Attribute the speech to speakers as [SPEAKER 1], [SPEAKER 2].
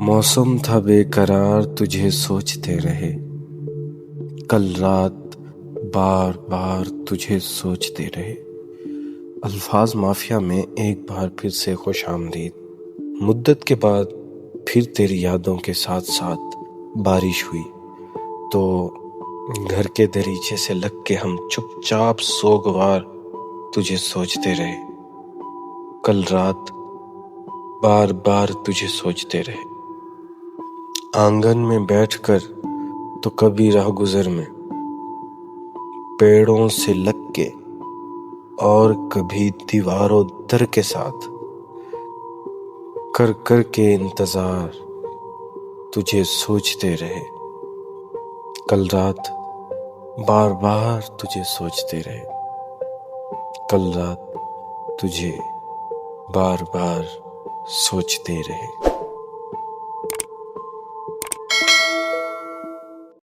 [SPEAKER 1] मौसम था बेकरार तुझे सोचते रहे, कल रात बार बार तुझे सोचते रहे। अल्फाज माफिया में एक बार फिर से खुश आमदीद। मुद्दत के बाद फिर तेरी यादों के साथ साथ बारिश हुई तो घर के दरीचे से लग के हम चुपचाप सोगवार तुझे सोचते रहे। कल रात बार बार तुझे सोचते रहे। आंगन में बैठकर तो कभी राह गुजर में पेड़ों से लग के और कभी दीवारों दर के साथ कर कर के इंतजार तुझे सोचते रहे। कल रात बार बार तुझे सोचते रहे। कल रात तुझे बार बार सोचते रहे।